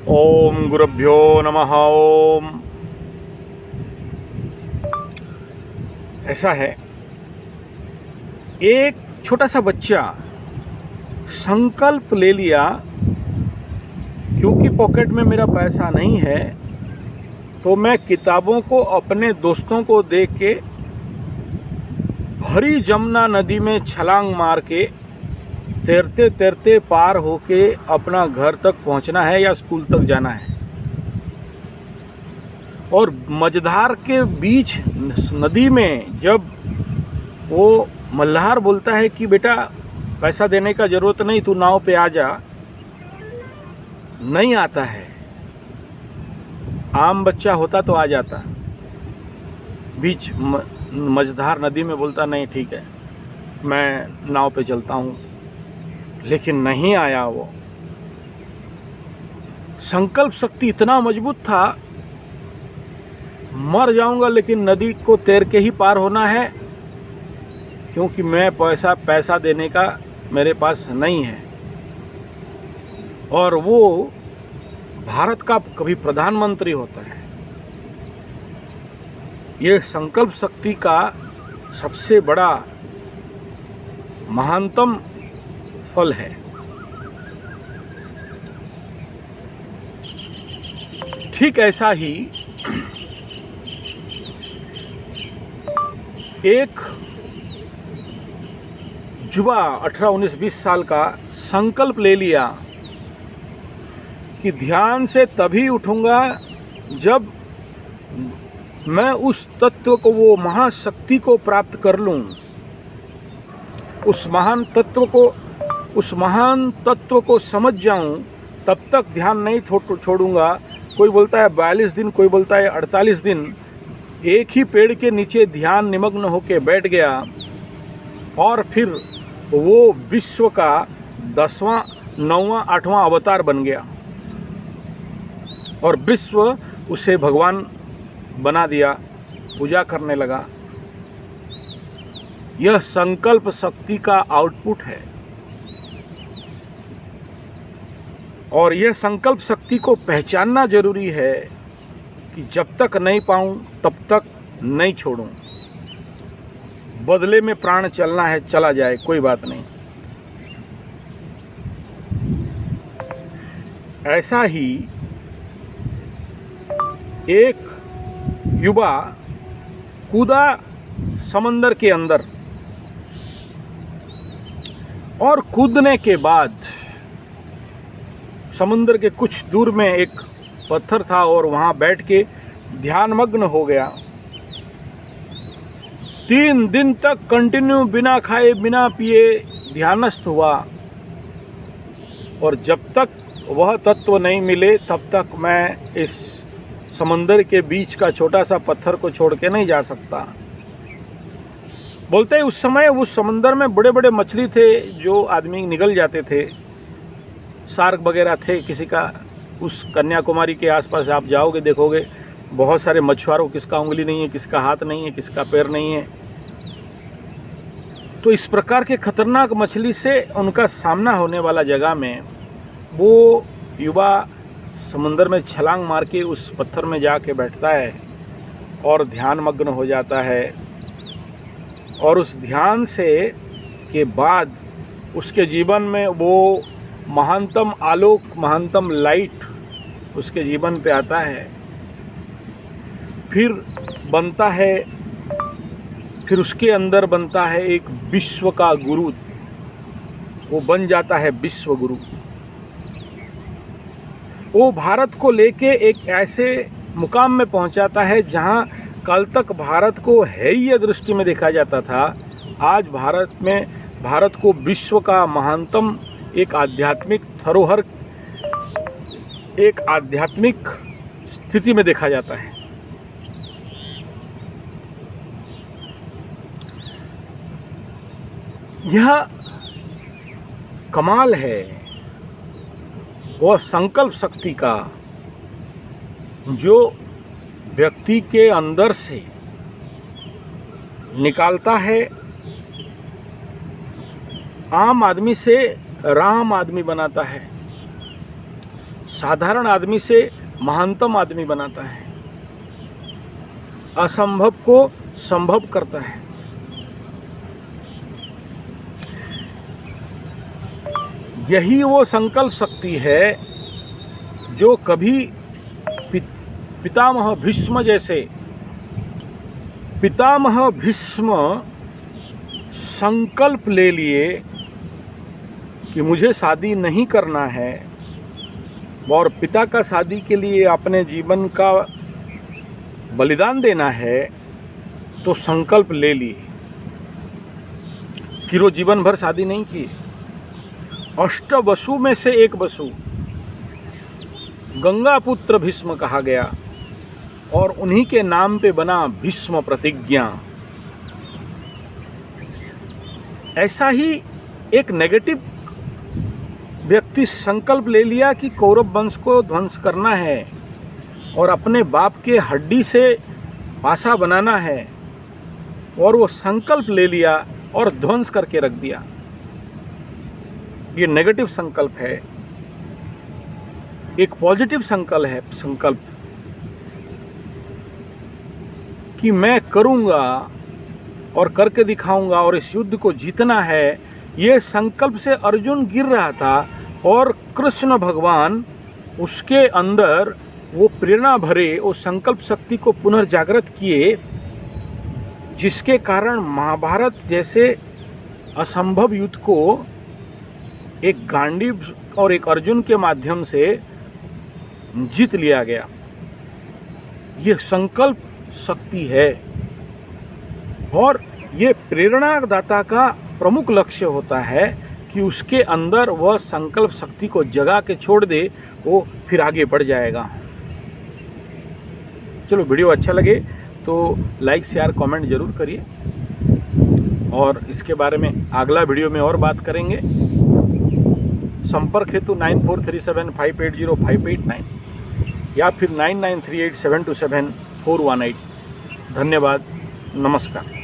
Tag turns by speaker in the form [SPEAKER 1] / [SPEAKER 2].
[SPEAKER 1] ओम गुरुभ्यो नमः। ओम। ऐसा है, एक छोटा सा बच्चा संकल्प ले लिया, क्योंकि पॉकेट में मेरा पैसा नहीं है तो मैं किताबों को अपने दोस्तों को दे के भरी जमुना नदी में छलांग मार के तैरते तैरते पार होके अपना घर तक पहुंचना है या स्कूल तक जाना है। और मझधार के बीच नदी में जब वो मल्हार बोलता है कि बेटा पैसा देने का ज़रूरत नहीं, तू नाव पे आ जा, नहीं आता है। आम बच्चा होता तो आ जाता। बीच मझधार नदी में बोलता नहीं ठीक है मैं नाव पे चलता हूँ, लेकिन नहीं आया। वो संकल्प शक्ति इतना मजबूत था, मर जाऊंगा लेकिन नदी को तैर के ही पार होना है, क्योंकि मैं पैसा देने का मेरे पास नहीं है। और वो भारत का कभी प्रधानमंत्री होता है। ये संकल्प शक्ति का सबसे बड़ा महानतम फल है। ठीक ऐसा ही एक युवा 18, 19, 20 साल का संकल्प ले लिया कि ध्यान से तभी उठूंगा जब मैं उस तत्व को, वो महाशक्ति को प्राप्त कर लूं। उस महान तत्व को समझ जाऊं, तब तक ध्यान नहीं छोड़ूंगा। कोई बोलता है 42 दिन, कोई बोलता है 48 दिन। एक ही पेड़ के नीचे ध्यान निमग्न होकर बैठ गया और फिर वो विश्व का 10वां, 9वां, 8वां अवतार बन गया और विश्व उसे भगवान बना दिया, पूजा करने लगा। यह संकल्प शक्ति का आउटपुट है। और यह संकल्प शक्ति को पहचानना जरूरी है कि जब तक नहीं पाऊं तब तक नहीं छोड़ूं। बदले में प्राण चलना है, चला जाए, कोई बात नहीं। ऐसा ही एक युवा कूदा समंदर के अंदर, और कूदने के बाद समुद्र के कुछ दूर में एक पत्थर था और वहाँ बैठ के ध्यानमग्न हो गया। 3 दिन तक कंटिन्यू बिना खाए बिना पिए ध्यानस्थ हुआ। और जब तक वह तत्व नहीं मिले तब तक मैं इस समंदर के बीच का छोटा सा पत्थर को छोड़ के नहीं जा सकता। बोलते हैं उस समय उस समंदर में बड़े बड़े मछली थे जो आदमी निगल जाते थे, शार्क वगैरह थे। किसी का, उस कन्याकुमारी के आसपास आप जाओगे देखोगे बहुत सारे मछुआरों, किसका उंगली नहीं है, किसका हाथ नहीं है, किसका पैर नहीं है। तो इस प्रकार के खतरनाक मछली से उनका सामना होने वाला जगह में वो युवा समुंदर में छलांग मार के उस पत्थर में जाके बैठता है और ध्यान मग्न हो जाता है। और उस ध्यान से के बाद उसके जीवन में वो महानतम आलोक, महानतम लाइट उसके जीवन पे आता है। फिर उसके अंदर बनता है एक विश्व का गुरु। वो बन जाता है विश्व गुरु। वो भारत को लेके एक ऐसे मुकाम में पहुंचाता है जहां कल तक भारत को हेय दृष्टि में देखा जाता था। आज भारत को विश्व का महानतम एक आध्यात्मिक धरोहर, एक आध्यात्मिक स्थिति में देखा जाता है। यह कमाल है वह संकल्प शक्ति का, जो व्यक्ति के अंदर से निकालता है, आम आदमी से राम आदमी बनाता है। साधारण आदमी से महानतम आदमी बनाता है, असंभव को संभव करता है। यही वो संकल्प शक्ति है जो कभी पितामह भीष्म संकल्प ले लिए कि मुझे शादी नहीं करना है और पिता का शादी के लिए अपने जीवन का बलिदान देना है, तो संकल्प ले लिए। फिर वो जीवन भर शादी नहीं की। अष्टवसु में से एक वसु गंगापुत्र भीष्म कहा गया और उन्हीं के नाम पे बना भीष्म प्रतिज्ञा। ऐसा ही एक नेगेटिव व्यक्ति संकल्प ले लिया कि कौरव वंश को ध्वंस करना है और अपने बाप के हड्डी से पासा बनाना है, और वो संकल्प ले लिया और ध्वंस करके रख दिया। ये नेगेटिव संकल्प है। एक पॉजिटिव संकल्प कि मैं करूंगा और करके दिखाऊंगा और इस युद्ध को जीतना है। ये संकल्प से अर्जुन गिर रहा था और कृष्ण भगवान उसके अंदर वो प्रेरणा भरे वो संकल्प शक्ति को पुनर्जागृत किए, जिसके कारण महाभारत जैसे असंभव युद्ध को एक गांडीव और एक अर्जुन के माध्यम से जीत लिया गया। ये संकल्प शक्ति है और ये प्रेरणादाता का प्रमुख लक्ष्य होता है कि उसके अंदर वह संकल्प शक्ति को जगा के छोड़ दे, वो फिर आगे बढ़ जाएगा। चलो, वीडियो अच्छा लगे तो लाइक शेयर कमेंट जरूर करिए, और इसके बारे में अगला वीडियो में और बात करेंगे। संपर्क हेतु 9437580589 या फिर 9938727418। धन्यवाद, नमस्कार।